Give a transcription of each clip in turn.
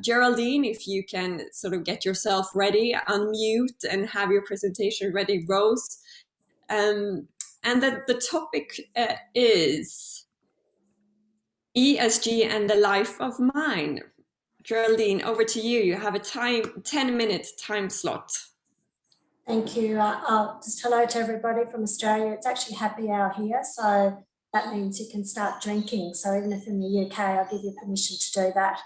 Geraldine, if you can sort of get yourself ready, unmute and have your presentation ready, Rose. And that the topic is ESG and the life of mine. Geraldine, over to you. You have a 10-minute time slot. Thank you. Just hello to everybody from Australia. It's actually happy hour here, so that means you can start drinking. So even if in the UK, I'll give you permission to do that.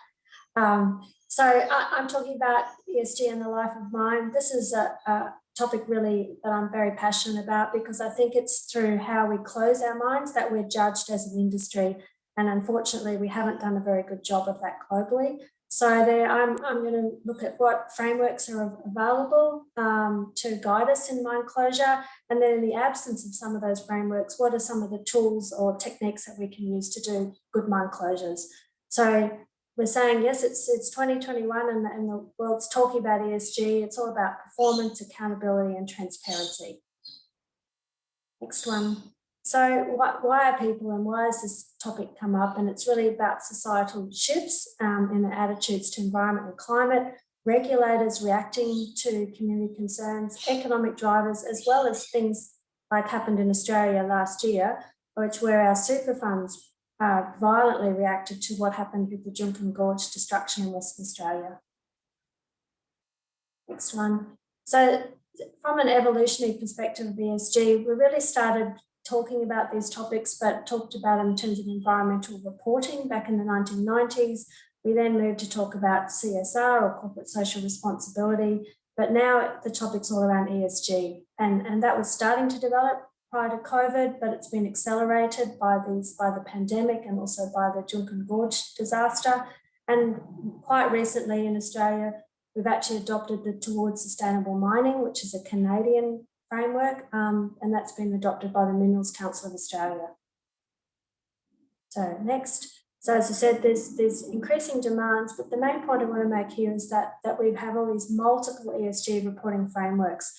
So I'm talking about ESG and the life of mine. This is a topic really that I'm very passionate about, because I think it's through how we close our minds that we're judged as an industry. And unfortunately, we haven't done a very good job of that globally. So I'm going to look at what frameworks are available to guide us in mine closure. And then in the absence of some of those frameworks, what are some of the tools or techniques that we can use to do good mine closures? So we're saying, yes, it's 2021 and the world's talking about ESG. It's all about performance, accountability and transparency. Next one. So why are people and why has this topic come up? And it's really about societal shifts in the attitudes to environment and climate, regulators reacting to community concerns, economic drivers, as well as things like happened in Australia last year, where our super funds violently reacted to what happened with the Juukan Gorge destruction in Western Australia. Next one. So from an evolutionary perspective of ESG, we really started talking about these topics, but talked about them in terms of environmental reporting back in the 1990s. We then moved to talk about CSR or corporate social responsibility, but now the topic's all around ESG. And that was starting to develop prior to COVID, but it's been accelerated by the pandemic and also by the Juukan Gorge disaster. And quite recently in Australia, we've actually adopted the Towards Sustainable Mining, which is a Canadian framework, and that's been adopted by the Minerals Council of Australia. So next. So as I said, there's increasing demands, but the main point I want to make here is that we have all these multiple ESG reporting frameworks.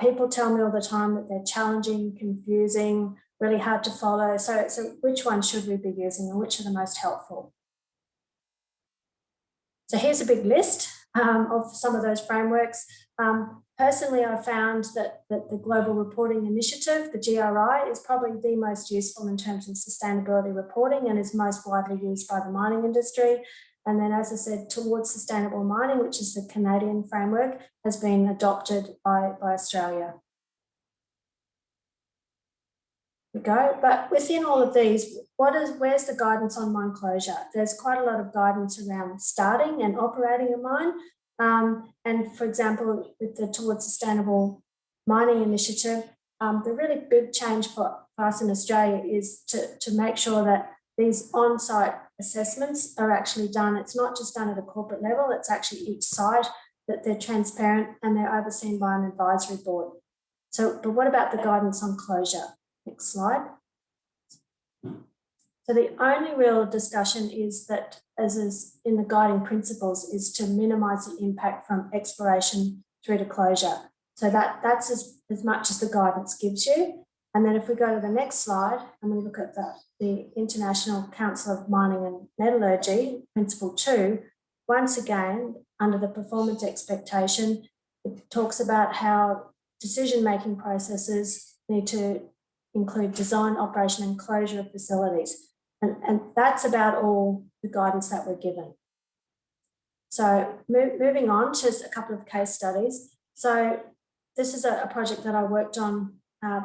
People tell me all the time that they're challenging, confusing, really hard to follow. So which one should we be using and which are the most helpful? So here's a big list of some of those frameworks. Personally, I found that the Global Reporting Initiative, the GRI, is probably the most useful in terms of sustainability reporting and is most widely used by the mining industry. And then, as I said, Towards Sustainable Mining, which is the Canadian framework, has been adopted by Australia. We go. But within all of these, where's the guidance on mine closure? There's quite a lot of guidance around starting and operating a mine. And for example, with the Towards Sustainable Mining Initiative, the really big change for us in Australia is to make sure that these on-site assessments are actually done. It's not just done at a corporate level, it's actually each site, that they're transparent and they're overseen by an advisory board. So, but what about the guidance on closure? Next slide. So the only real discussion is that, as is in the guiding principles, is to minimise the impact from exploration through to closure. So that's as much as the guidance gives you. And then if we go to the next slide and we look at the International Council of Mining and Metallurgy, Principle 2, once again, under the performance expectation, it talks about how decision-making processes need to include design, operation and closure of facilities. And that's about all the guidance that we're given. So moving on to a couple of case studies. So this is a project that I worked on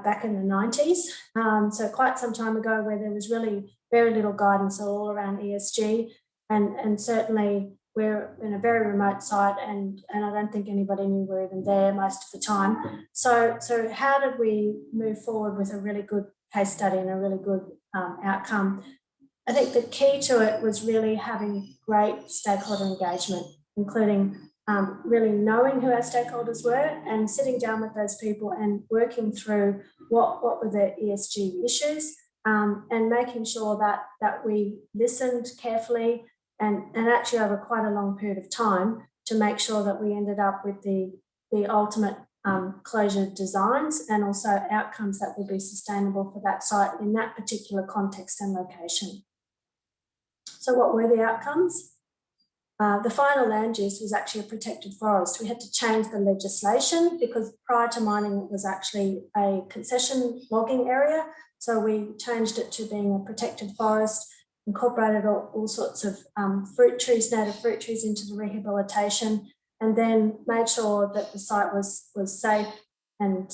back in the 90s, so quite some time ago, where there was really very little guidance all around ESG, and certainly we're in a very remote site, and I don't think anybody knew we were even there most of the time. So how did we move forward with a really good case study and a really good outcome? I think the key to it was really having great stakeholder engagement, including really knowing who our stakeholders were and sitting down with those people and working through what were their ESG issues, and making sure that we listened carefully and actually over quite a long period of time to make sure that we ended up with the ultimate closure designs and also outcomes that will be sustainable for that site in that particular context and location. So what were the outcomes? The final land use was actually a protected forest. We had to change the legislation because prior to mining it was actually a concession logging area. So we changed it to being a protected forest, incorporated all sorts of fruit trees, native fruit trees into the rehabilitation, and then made sure that the site was safe and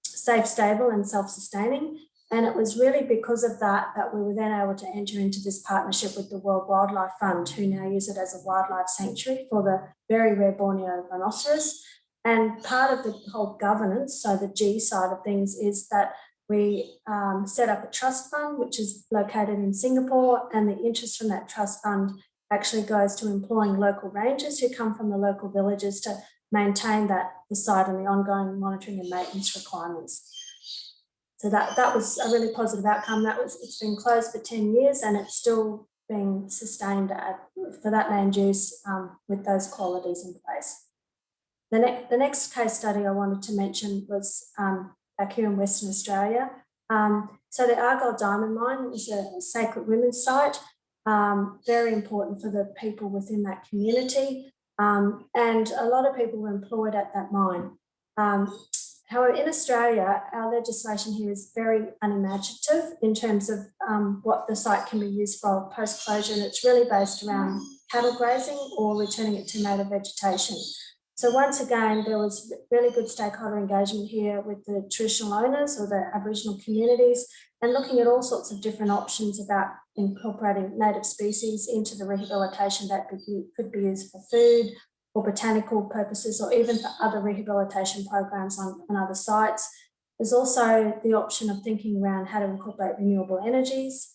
stable and self-sustaining. And it was really because of that we were then able to enter into this partnership with the World Wildlife Fund, who now use it as a wildlife sanctuary for the very rare Borneo rhinoceros. And part of the whole governance, so the G side of things, is that we set up a trust fund, which is located in Singapore, and the interest from that trust fund actually goes to employing local rangers who come from the local villages to maintain the site and the ongoing monitoring and maintenance requirements. So that was a really positive outcome. It's been closed for 10 years and it's still being sustained for that land use with those qualities in place. The next case study I wanted to mention was back here in Western Australia. So the Argyle diamond mine is a sacred women's site, very important for the people within that community, and a lot of people were employed at that mine. However, in Australia, our legislation here is very unimaginative in terms of what the site can be used for post-closure, and it's really based around cattle grazing or returning it to native vegetation. So once again, there was really good stakeholder engagement here with the traditional owners or the Aboriginal communities, and looking at all sorts of different options about incorporating native species into the rehabilitation that could be used for food or botanical purposes, or even for other rehabilitation programs on other sites. There's also the option of thinking around how to incorporate renewable energies,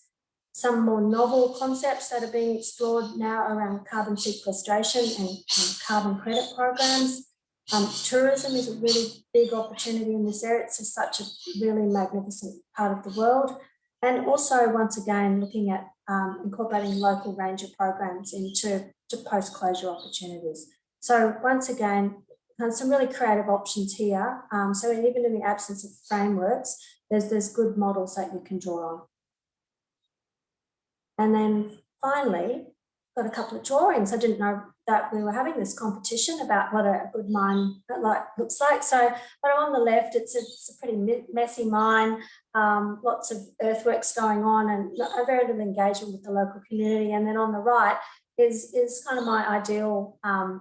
some more novel concepts that are being explored now around carbon sequestration and carbon credit programs. Tourism is a really big opportunity in this area. It's just such a really magnificent part of the world. And also, once again, looking at incorporating local ranger programs into post-closure opportunities. So once again, some really creative options here. So even in the absence of frameworks, there's good models that you can draw on. And then finally, got a couple of drawings. I didn't know that we were having this competition about what a good mine looks like. So, but on the left, it's a pretty messy mine, lots of earthworks going on, and a very little engagement with the local community. And then on the right is kind of my ideal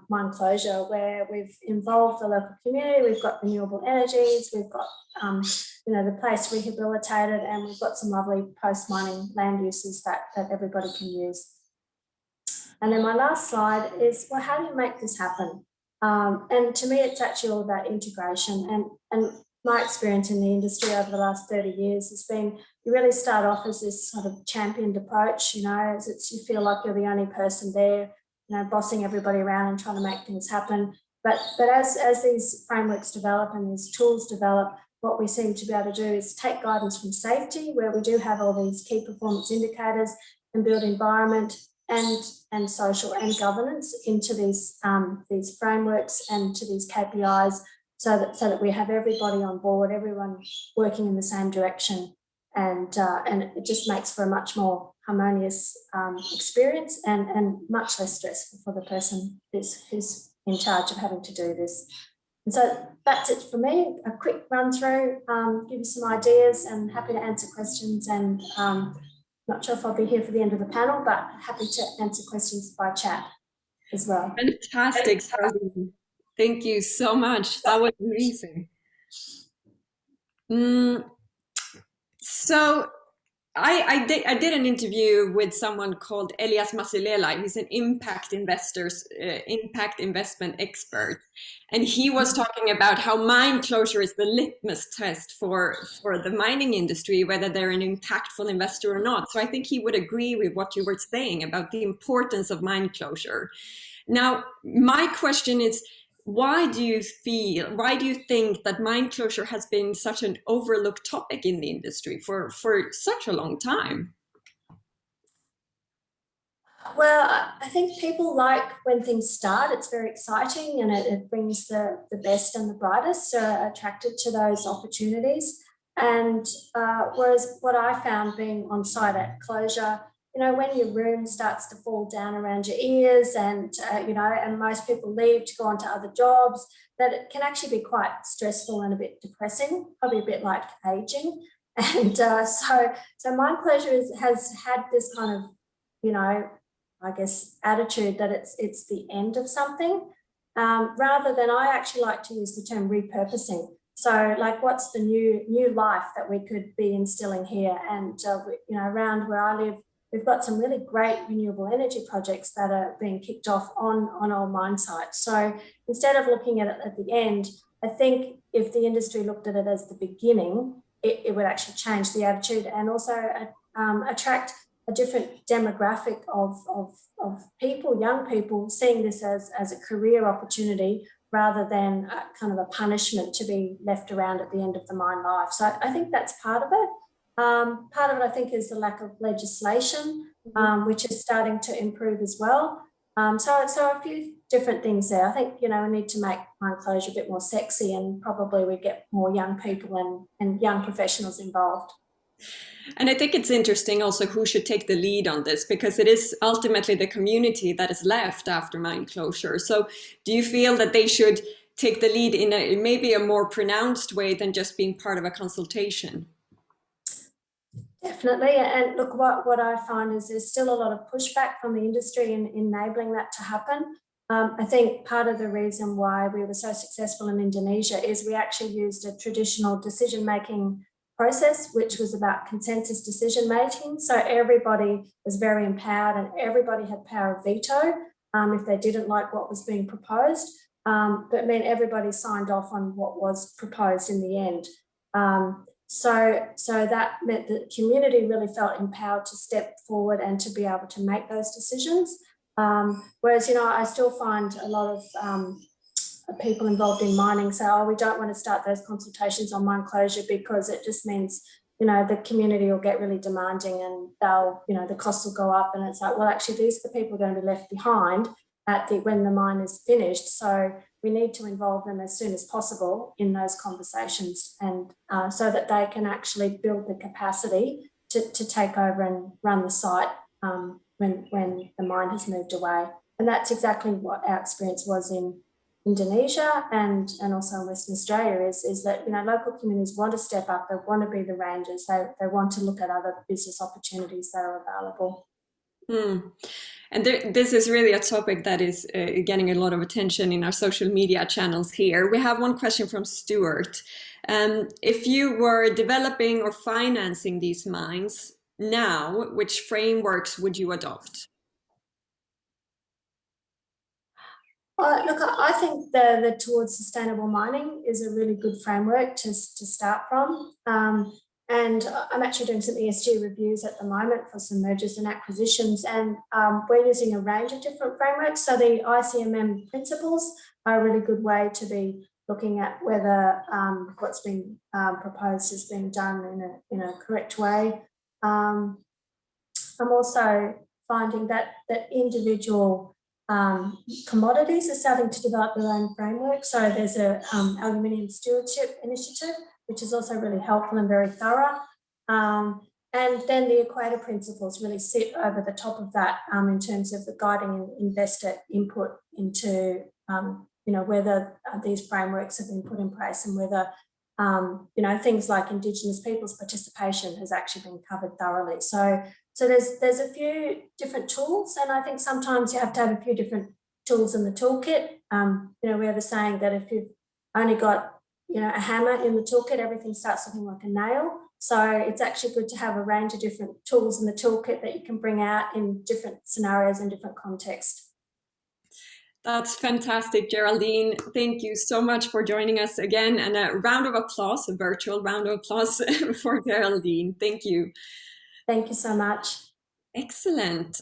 mine closure, where we've involved the local community. We've got renewable energies. We've got the place rehabilitated, and we've got some lovely post-mining land uses that everybody can use. And then my last slide is, well, how do you make this happen? And to me, it's actually all about integration. And my experience in the industry over the last 30 years has been, you really start off as this sort of championed approach, as you feel like you're the only person there, bossing everybody around and trying to make things happen. But as these frameworks develop and these tools develop, what we seem to be able to do is take guidance from safety, where we do have all these key performance indicators, and build environment and social and governance into these frameworks and to these KPIs, so that we have everybody on board, everyone working in the same direction, and it just makes for a much more harmonious experience and much less stressful for the person who's in charge of having to do this. And so that's it for me, a quick run through, give you some ideas, and happy to answer questions, and not sure if I'll be here for the end of the panel, but happy to answer questions by chat as well. Fantastic. Thank you so much. That was amazing. So I did an interview with someone called Elias Masilela. He's an impact investment expert, and he was talking about how mine closure is the litmus test for the mining industry, whether they're an impactful investor or not. So I think he would agree with what you were saying about the importance of mine closure. Now, my question is, why do you think that mine closure has been such an overlooked topic in the industry for such a long time? Well, I think people like when things start. It's very exciting, and it brings the best and the brightest attracted to those opportunities. And whereas what I found being on site at closure, when your room starts to fall down around your ears and, and most people leave to go on to other jobs, that it can actually be quite stressful and a bit depressing, probably a bit like aging. And so Mind Closure has had this kind of, I guess, attitude that it's the end of something, rather than, I actually like to use the term repurposing. So, like, what's the new life that we could be instilling here? And around where I live, we've got some really great renewable energy projects that are being kicked off on our mine sites. So instead of looking at it at the end, I think if the industry looked at it as the beginning, it would actually change the attitude and also attract a different demographic of people, young people, seeing this as a career opportunity rather than kind of a punishment to be left around at the end of the mine life. So I think that's part of it. Part of it, I think, is the lack of legislation, which is starting to improve as well. So a few different things there. I think, we need to make mine closure a bit more sexy, and probably we get more young people and young professionals involved. And I think it's interesting also who should take the lead on this, because it is ultimately the community that is left after mine closure. So do you feel that they should take the lead in maybe a more pronounced way than just being part of a consultation? Definitely. And look, what I find is there's still a lot of pushback from the industry in enabling that to happen. I think part of the reason why we were so successful in Indonesia is we actually used a traditional decision-making process, which was about consensus decision-making. So everybody was very empowered and everybody had power of veto if they didn't like what was being proposed. But it meant everybody signed off on what was proposed in the end. So that meant that the community really felt empowered to step forward and to be able to make those decisions. Whereas, I still find a lot of people involved in mining say, oh, we don't want to start those consultations on mine closure because it just means, the community will get really demanding and they'll, the costs will go up. And it's like, well, actually, these are the people going to be left behind when the mine is finished. So we need to involve them as soon as possible in those conversations, and so that they can actually build the capacity to take over and run the site when the mine has moved away. And that's exactly what our experience was in Indonesia and also in Western Australia is that, local communities want to step up, they want to be the rangers, they want to look at other business opportunities that are available. And this is really a topic that is getting a lot of attention in our social media channels here. We have one question from Stuart. If you were developing or financing these mines now, which frameworks would you adopt? Look, I think the Towards Sustainable Mining is a really good framework to start from. And I'm actually doing some ESG reviews at the moment for some mergers and acquisitions, and we're using a range of different frameworks. So the ICMM principles are a really good way to be looking at whether what's been proposed is being done in a correct way. I'm also finding that individual commodities are starting to develop their own framework. So there's a aluminium stewardship initiative, which is also really helpful and very thorough. And then the Equator principles really sit over the top of that in terms of the guiding investor input into, whether these frameworks have been put in place and whether, things like Indigenous people's participation has actually been covered thoroughly. So there's a few different tools, and I think sometimes you have to have a few different tools in the toolkit. We have a saying that if you've only got a hammer in the toolkit, everything starts looking like a nail. So it's actually good to have a range of different tools in the toolkit that you can bring out in different scenarios and different contexts. That's fantastic, Geraldine. Thank you so much for joining us again, and a round of applause, a virtual round of applause for Geraldine. Thank you. Thank you so much. Excellent.